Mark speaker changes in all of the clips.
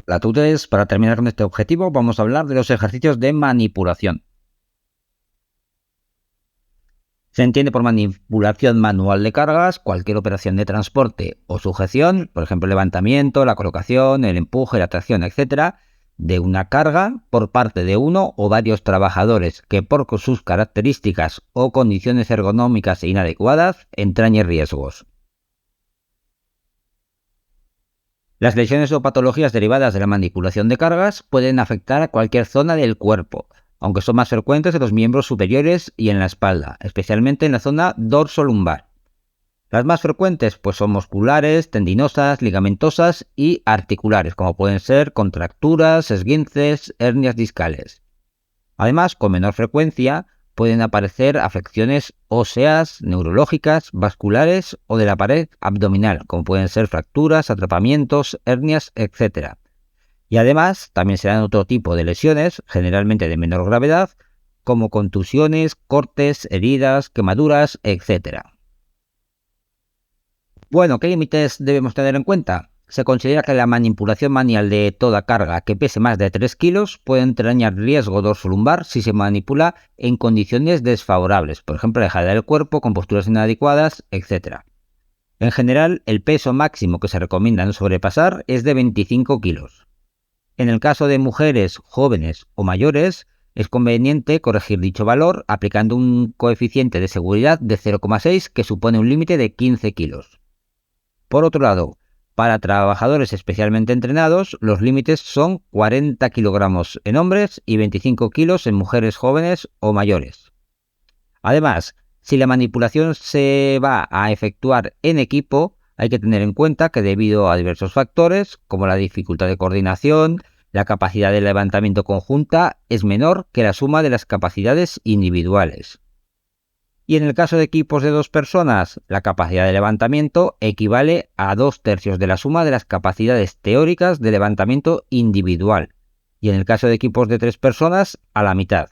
Speaker 1: Hola, tutores. Para terminar con este objetivo, vamos a hablar de los ejercicios de manipulación. Se entiende por manipulación manual de cargas cualquier operación de transporte o sujeción, por ejemplo, el levantamiento, la colocación, el empuje, la tracción, etcétera, de una carga por parte de uno o varios trabajadores que por sus características o condiciones ergonómicas inadecuadas entrañe riesgos. Las lesiones o patologías derivadas de la manipulación de cargas pueden afectar a cualquier zona del cuerpo, aunque son más frecuentes en los miembros superiores y en la espalda, especialmente en la zona dorsolumbar. Las más frecuentes pues son musculares, tendinosas, ligamentosas y articulares, como pueden ser contracturas, esguinces, hernias discales. Además, con menor frecuencia, pueden aparecer afecciones óseas, neurológicas, vasculares o de la pared abdominal, como pueden ser fracturas, atrapamientos, hernias, etc. Y además, también se dan otro tipo de lesiones, generalmente de menor gravedad, como contusiones, cortes, heridas, quemaduras, etc. Bueno, ¿qué límites debemos tener en cuenta? Se considera que la manipulación manual de toda carga que pese más de 3 kilos puede entrañar riesgo dorsolumbar si se manipula en condiciones desfavorables, por ejemplo, alejada del cuerpo, con posturas inadecuadas, etc. En general, el peso máximo que se recomienda no sobrepasar es de 25 kilos. En el caso de mujeres jóvenes o mayores, es conveniente corregir dicho valor aplicando un coeficiente de seguridad de 0,6 que supone un límite de 15 kilos. Por otro lado, para trabajadores especialmente entrenados, los límites son 40 kilogramos en hombres y 25 kilos en mujeres jóvenes o mayores. Además, si la manipulación se va a efectuar en equipo, hay que tener en cuenta que debido a diversos factores, como la dificultad de coordinación, la capacidad de levantamiento conjunta es menor que la suma de las capacidades individuales. Y en el caso de equipos de 2 personas, la capacidad de levantamiento equivale a 2/3 de la suma de las capacidades teóricas de levantamiento individual. Y en el caso de equipos de 3 personas, a la mitad.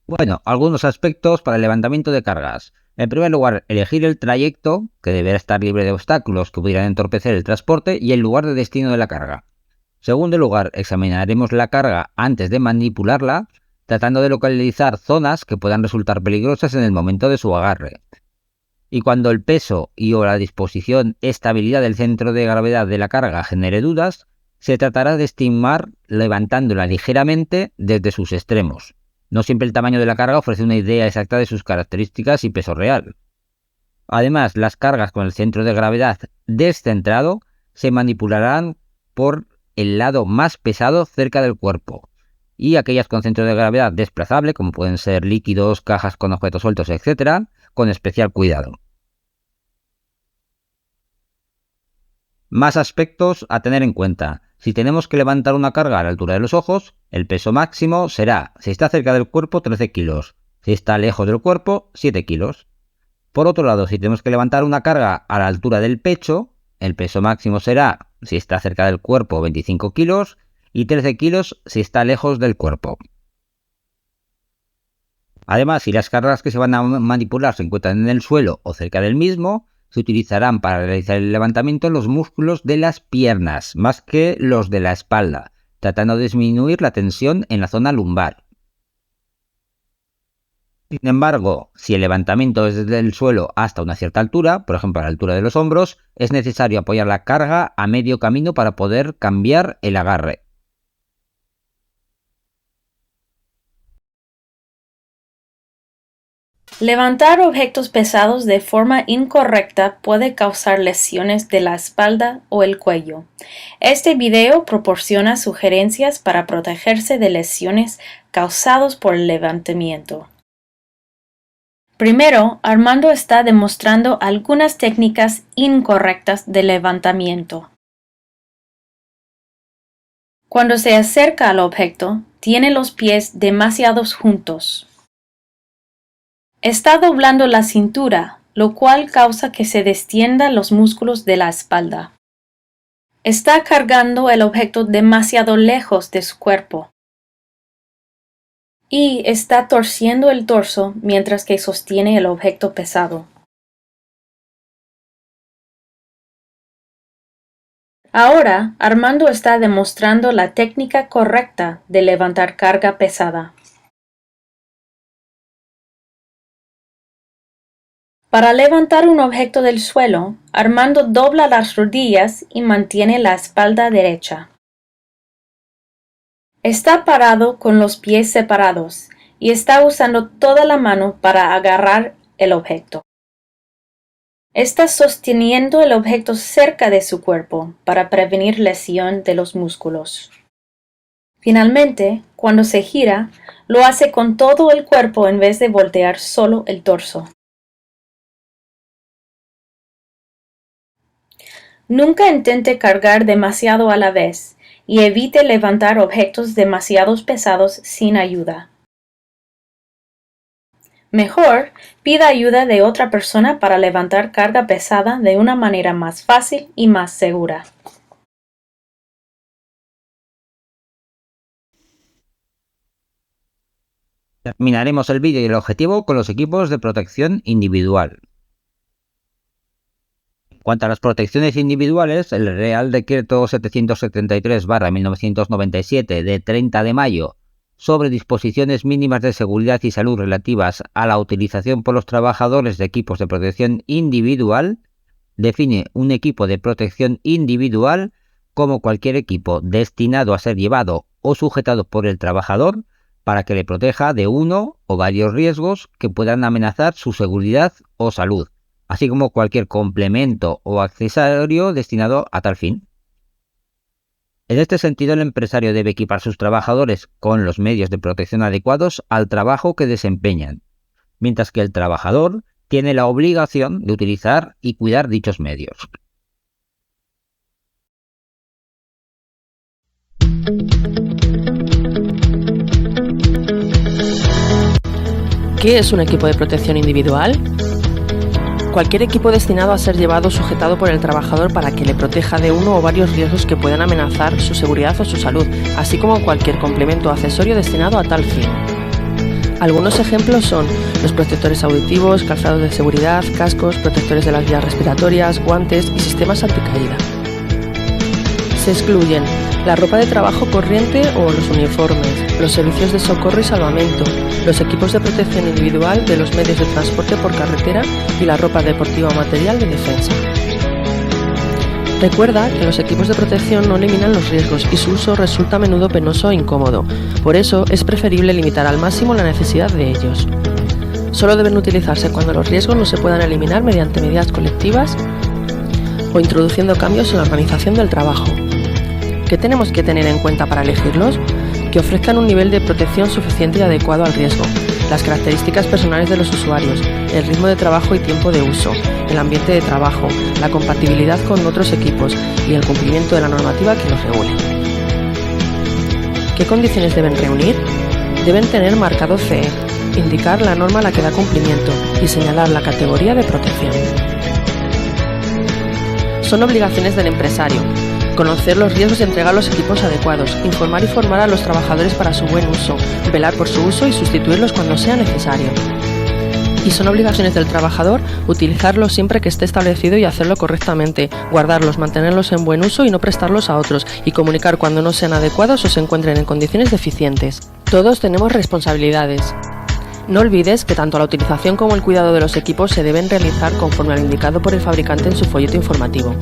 Speaker 1: Bueno, algunos aspectos para el levantamiento de cargas. En primer lugar, elegir el trayecto, que deberá estar libre de obstáculos que pudieran entorpecer el transporte, y el lugar de destino de la carga. En segundo lugar, examinaremos la carga antes de manipularla, tratando de localizar zonas que puedan resultar peligrosas en el momento de su agarre. Y cuando el peso y o la disposición estabilidad del centro de gravedad de la carga genere dudas, se tratará de estimar levantándola ligeramente desde sus extremos. No siempre el tamaño de la carga ofrece una idea exacta de sus características y peso real. Además, las cargas con el centro de gravedad descentrado se manipularán por el lado más pesado cerca del cuerpo, y aquellas con centro de gravedad desplazable, como pueden ser líquidos, cajas con objetos sueltos, etc., con especial cuidado. Más aspectos a tener en cuenta. Si tenemos que levantar una carga a la altura de los ojos, el peso máximo será, si está cerca del cuerpo, 13 kilos. Si está lejos del cuerpo, 7 kilos. Por otro lado, si tenemos que levantar una carga a la altura del pecho, el peso máximo será, si está cerca del cuerpo, 25 kilos y 13 kilos si está lejos del cuerpo. Además, si las cargas que se van a manipular se encuentran en el suelo o cerca del mismo, se utilizarán para realizar el levantamiento los músculos de las piernas, más que los de la espalda, tratando de disminuir la tensión en la zona lumbar. Sin embargo, si el levantamiento es desde el suelo hasta una cierta altura, por ejemplo a la altura de los hombros, es necesario apoyar la carga a medio camino para poder cambiar el agarre.
Speaker 2: Levantar objetos pesados de forma incorrecta puede causar lesiones de la espalda o el cuello. Este video proporciona sugerencias para protegerse de lesiones causadas por el levantamiento. Primero, Armando está demostrando algunas técnicas incorrectas de levantamiento. Cuando se acerca al objeto, tiene los pies demasiado juntos. Está doblando la cintura, lo cual causa que se destiendan los músculos de la espalda. Está cargando el objeto demasiado lejos de su cuerpo. Y está torciendo el torso mientras que sostiene el objeto pesado. Ahora, Armando está demostrando la técnica correcta de levantar carga pesada. Para levantar un objeto del suelo, Armando dobla las rodillas y mantiene la espalda derecha. Está parado con los pies separados y está usando toda la mano para agarrar el objeto. Está sosteniendo el objeto cerca de su cuerpo para prevenir lesión de los músculos. Finalmente, cuando se gira, lo hace con todo el cuerpo en vez de voltear solo el torso. Nunca intente cargar demasiado a la vez y evite levantar objetos demasiado pesados sin ayuda. Mejor, pida ayuda de otra persona para levantar carga pesada de una manera más fácil y más segura.
Speaker 1: Terminaremos el vídeo y el objetivo con los equipos de protección individual. En cuanto a las protecciones individuales, el Real Decreto 773/1997 de 30 de mayo sobre disposiciones mínimas de seguridad y salud relativas a la utilización por los trabajadores de equipos de protección individual define un equipo de protección individual como cualquier equipo destinado a ser llevado o sujetado por el trabajador para que le proteja de uno o varios riesgos que puedan amenazar su seguridad o salud, así como cualquier complemento o accesorio destinado a tal fin. En este sentido, el empresario debe equipar a sus trabajadores con los medios de protección adecuados al trabajo que desempeñan, mientras que el trabajador tiene la obligación de utilizar y cuidar dichos medios.
Speaker 3: ¿Qué es un equipo de protección individual? Cualquier equipo destinado a ser llevado o sujetado por el trabajador para que le proteja de uno o varios riesgos que puedan amenazar su seguridad o su salud, así como cualquier complemento o accesorio destinado a tal fin. Algunos ejemplos son los protectores auditivos, calzados de seguridad, cascos, protectores de las vías respiratorias, guantes y sistemas anticaída. Se excluyen la ropa de trabajo corriente o los uniformes, los servicios de socorro y salvamento, los equipos de protección individual de los medios de transporte por carretera y la ropa deportiva o material de defensa. Recuerda que los equipos de protección no eliminan los riesgos y su uso resulta a menudo penoso e incómodo, por eso es preferible limitar al máximo la necesidad de ellos. Solo deben utilizarse cuando los riesgos no se puedan eliminar mediante medidas colectivas o introduciendo cambios en la organización del trabajo. ¿Qué tenemos que tener en cuenta para elegirlos? Que ofrezcan un nivel de protección suficiente y adecuado al riesgo, las características personales de los usuarios, el ritmo de trabajo y tiempo de uso, el ambiente de trabajo, la compatibilidad con otros equipos y el cumplimiento de la normativa que los regule. ¿Qué condiciones deben reunir? Deben tener marcado CE, indicar la norma a la que da cumplimiento y señalar la categoría de protección. Son obligaciones del empresario conocer los riesgos y entregar los equipos adecuados, informar y formar a los trabajadores para su buen uso, velar por su uso y sustituirlos cuando sea necesario. Y son obligaciones del trabajador utilizarlos siempre que esté establecido y hacerlo correctamente, guardarlos, mantenerlos en buen uso y no prestarlos a otros, y comunicar cuando no sean adecuados o se encuentren en condiciones deficientes. Todos tenemos responsabilidades. No olvides que tanto la utilización como el cuidado de los equipos se deben realizar conforme al indicado por el fabricante en su folleto informativo.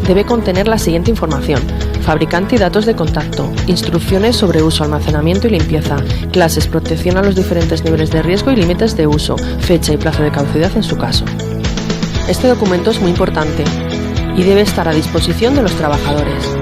Speaker 3: Debe contener la siguiente información: fabricante y datos de contacto, instrucciones sobre uso, almacenamiento y limpieza, clases, protección a los diferentes niveles de riesgo y límites de uso, fecha y plazo de caducidad en su caso. Este documento es muy importante y debe estar a disposición de los trabajadores.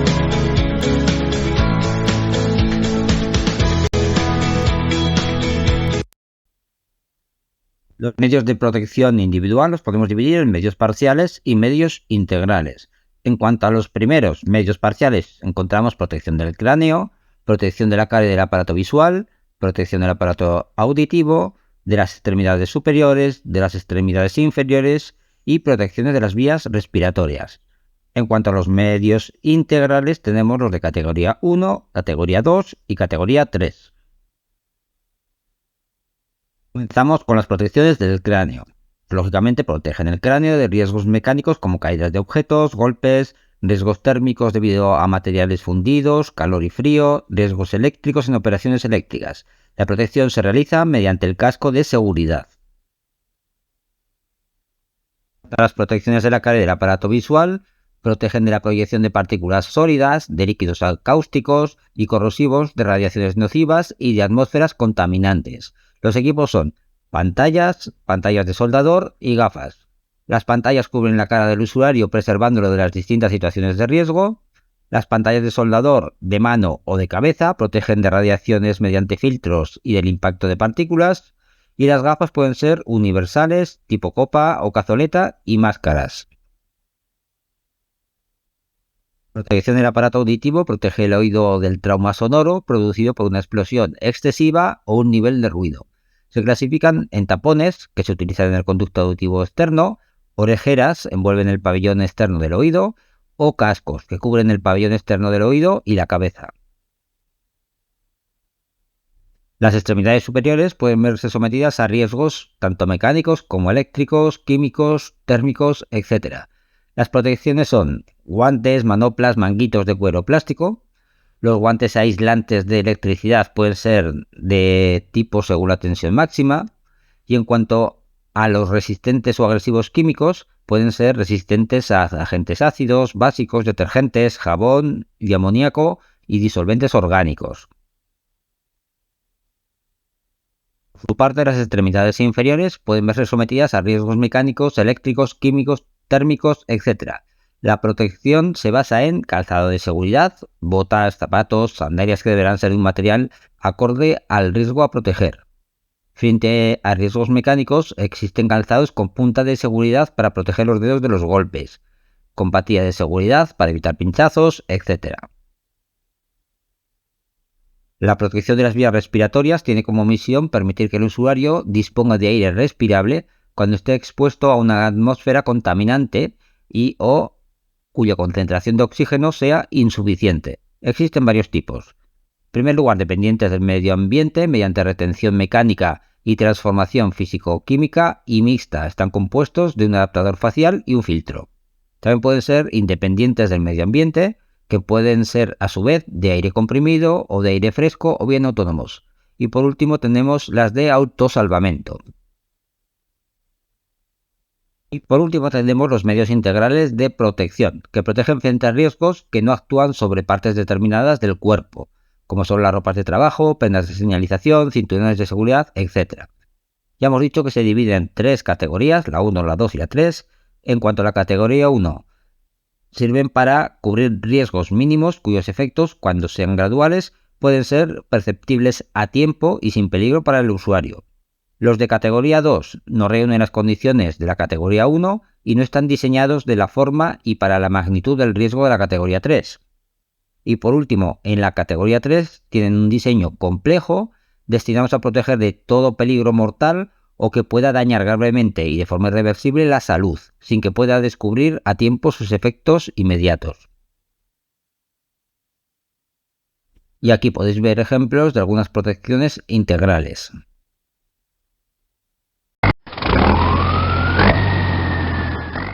Speaker 1: Los medios de protección individual los podemos dividir en medios parciales y medios integrales. En cuanto a los primeros medios parciales, encontramos protección del cráneo, protección de la cara y del aparato visual, protección del aparato auditivo, de las extremidades superiores, de las extremidades inferiores y protecciones de las vías respiratorias. En cuanto a los medios integrales, tenemos los de categoría 1, categoría 2 y categoría 3. Comenzamos con las protecciones del cráneo. Lógicamente protegen el cráneo de riesgos mecánicos como caídas de objetos, golpes, riesgos térmicos debido a materiales fundidos, calor y frío, riesgos eléctricos en operaciones eléctricas. La protección se realiza mediante el casco de seguridad. Las protecciones de la cara y del aparato visual protegen de la proyección de partículas sólidas, de líquidos cáusticos y corrosivos, de radiaciones nocivas y de atmósferas contaminantes. Los equipos son pantallas de soldador y gafas. Las pantallas cubren la cara del usuario preservándolo de las distintas situaciones de riesgo. Las pantallas de soldador de mano o de cabeza protegen de radiaciones mediante filtros y del impacto de partículas. Y las gafas pueden ser universales, tipo copa o cazoleta y máscaras. Protección del aparato auditivo protege el oído del trauma sonoro producido por una explosión excesiva o un nivel de ruido. Se clasifican en tapones, que se utilizan en el conducto auditivo externo, orejeras, envuelven el pabellón externo del oído, o cascos, que cubren el pabellón externo del oído y la cabeza. Las extremidades superiores pueden verse sometidas a riesgos tanto mecánicos como eléctricos, químicos, térmicos, etc. Las protecciones son guantes, manoplas, manguitos de cuero o plástico. Los guantes aislantes de electricidad pueden ser de tipo según la tensión máxima. Y en cuanto a los resistentes o agresivos químicos, pueden ser resistentes a agentes ácidos, básicos, detergentes, jabón y amoníaco y disolventes orgánicos. Por su parte, las extremidades inferiores pueden verse sometidas a riesgos mecánicos, eléctricos, químicos, térmicos, etc. La protección se basa en calzado de seguridad, botas, zapatos, sandalias que deberán ser de un material acorde al riesgo a proteger. Frente a riesgos mecánicos, existen calzados con punta de seguridad para proteger los dedos de los golpes, con patilla de seguridad para evitar pinchazos, etc. La protección de las vías respiratorias tiene como misión permitir que el usuario disponga de aire respirable cuando esté expuesto a una atmósfera contaminante y o cuya concentración de oxígeno sea insuficiente. Existen varios tipos. En primer lugar, dependientes del medio ambiente mediante retención mecánica y transformación físico-química, y mixta. Están compuestos de un adaptador facial y un filtro. También pueden ser independientes del medio ambiente, que pueden ser a su vez de aire comprimido o de aire fresco o bien autónomos. Y por último tenemos las de autosalvamento. Y por último tenemos los medios integrales de protección, que protegen frente a riesgos que no actúan sobre partes determinadas del cuerpo, como son las ropas de trabajo, prendas de señalización, cinturones de seguridad, etc. Ya hemos dicho que se divide en 3 categorías, la 1, la 2 y la 3. En cuanto a la categoría 1, sirven para cubrir riesgos mínimos cuyos efectos, cuando sean graduales, pueden ser perceptibles a tiempo y sin peligro para el usuario. Los de categoría 2 no reúnen las condiciones de la categoría 1 y no están diseñados de la forma y para la magnitud del riesgo de la categoría 3. Y por último, en la categoría 3 tienen un diseño complejo destinados a proteger de todo peligro mortal o que pueda dañar gravemente y de forma irreversible la salud, sin que pueda descubrir a tiempo sus efectos inmediatos. Y aquí podéis ver ejemplos de algunas protecciones integrales.